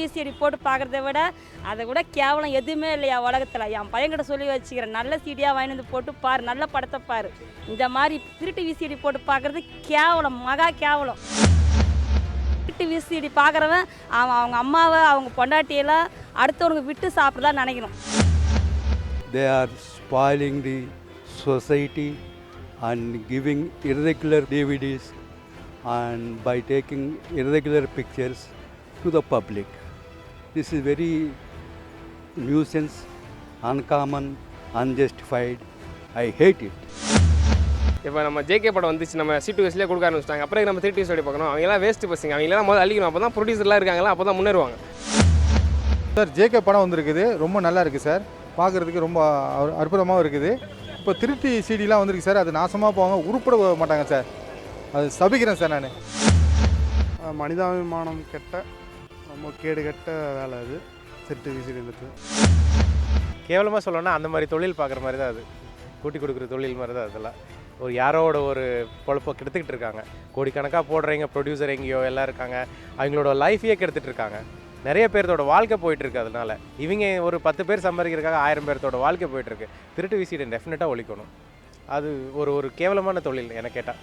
VCD போட்டு பார்க்குறத விட அதை விட கேவலம் எதுவுமே இல்லையா உலகத்தில். என் பையன்கிட்ட சொல்லி வச்சுக்கிறேன், நல்ல சீடியாக வாங்கி வந்து போட்டு பாரு, நல்ல படத்தை பாரு. இந்த மாதிரி திருட்டு விசிடி போட்டு பார்க்குறது கேவலம், மகா கேவலம். திருட்டு விசிடி பார்க்குறவன் அவங்க அம்மாவை அவங்க பொண்டாட்டியெல்லாம் அடுத்தவங்க விட்டு சாப்பிட்றதா நினைக்கணும். They are spoiling the society and giving irregular DVDs and by taking irregular pictures to the public. This is very nuisance, uncommon, unjustified. I hate it. இப்போ நம்ம ஜேகே படம் வந்துச்சு, நம்ம C2Sலேயே கொடுக்க ஆரம்பிச்சிட்டாங்க. அப்புறம் நம்ம 3 டிவி பார்க்கணும். அவங்களாம் வேஸ்ட்டு பசங்க, அவங்களாம் முதல்ல அழிக்கணும். அப்போ தான் ப்ரொடியூசர்லாம் இருக்காங்களா, அப்போ தான் முன்னேறுவாங்க. சார் ஜேகே படம் வந்திருக்குது, ரொம்ப நல்லா இருக்குது சார். பார்க்குறதுக்கு ரொம்ப அற்புதமாகவும் இருக்குது. இப்போ திருட்டி சிடிலாம் வந்திருக்கு சார், அது நாசமாக போவாங்க, உருப்பட மாட்டாங்க சார். அது சபிக்கிறேன் சார் நான். மனிதாபிமானம் கெட்ட, ரொம்ப கேடு கெட்ட வேலை அது திருட்டு விசிடின்றது. கேவலமாக சொல்லணும்னா அந்த மாதிரி தொழில் பார்க்குற மாதிரி தான் அது, கூட்டி கொடுக்குற தொழில் மாதிரி தான் அதெல்லாம். ஒரு யாரோட ஒரு பொழப்பை கெடுத்துக்கிட்டு இருக்காங்க. கோடிக்கணக்காக போடுறீங்க, ப்ரொடியூசர் எங்கேயோ எல்லாம் இருக்காங்க, அவங்களோட லைஃபையே கெடுத்துட்டு இருக்காங்க. நிறைய பேர்த்தோட வாழ்க்கை போயிட்டுருக்கு. அதனால் இவங்க ஒரு 10 பேர் சம்பாதிக்கிறதுக்காக 1000 பேர்த்தோட வாழ்க்கை போயிட்டுருக்கு. திருட்டு விசிடி டெஃபினட்டாக ஒழிக்கணும். அது ஒரு கேவலமான தொழில் எனக்கு கேட்டால்.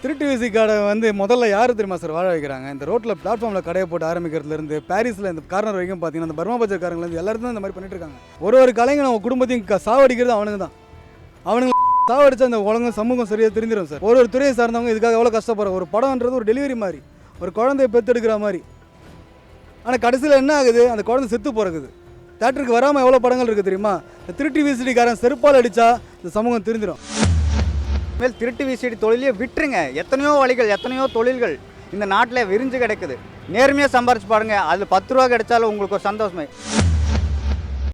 திருட்டு விசி கடை வந்து முதல்ல யார் தெரியுமா சார் வாழ வைக்கிறாங்க? இந்த ரோட்டில் பிளாட்ஃபார்மில் கடையை போட்டு ஆரம்பிக்கிறதுலேருந்து பாரிஸில் இந்த கார்னர் வரைக்கும் பார்த்தீங்கன்னா அந்த பர்மா பஜார்காரங்கலேருந்து எல்லாரும் இந்த மாதிரி பண்ணிட்டு இருக்காங்க. ஒரு கலைஞன் அவங்க குடும்பத்தையும் சாவடிக்கிறது அவனுங்க தான். அவனுங்க சாவடிச்சா அந்த உலகம் சமூகம் சரியாக தெரிஞ்சிடும் சார். ஒரு துறையை சார்ந்தவங்க இதுக்காக எவ்வளோ கஷ்டப்படுறோம். ஒரு படம்ன்றது ஒரு டெலிவரி மாதிரி, ஒரு குழந்தைய பெற்றெடுக்கிற மாதிரி. ஆனால் கடைசியில் என்ன ஆகுது, அந்த குழந்தை செத்து போகிறது. தேட்டருக்கு வராமல் எவ்வளோ படங்கள் இருக்குது தெரியுமா? இந்த திருட்டு விசிடிக்காரன் செருப்பால் அடித்தா இந்த சமூகம் தெரிஞ்சிடும். மேல் திருட்டு விசிடி தொழிலே விட்டுருங்க. எத்தனையோ வழிகள், எத்தனையோ தொழில்கள் இந்த நாட்டில் விரிஞ்சு கிடைக்குது. நேர்மையாக சம்பாரிச்சு பாருங்கள், அதில் 10 ரூபா கிடைச்சாலும் உங்களுக்கு ஒரு சந்தோஷமே.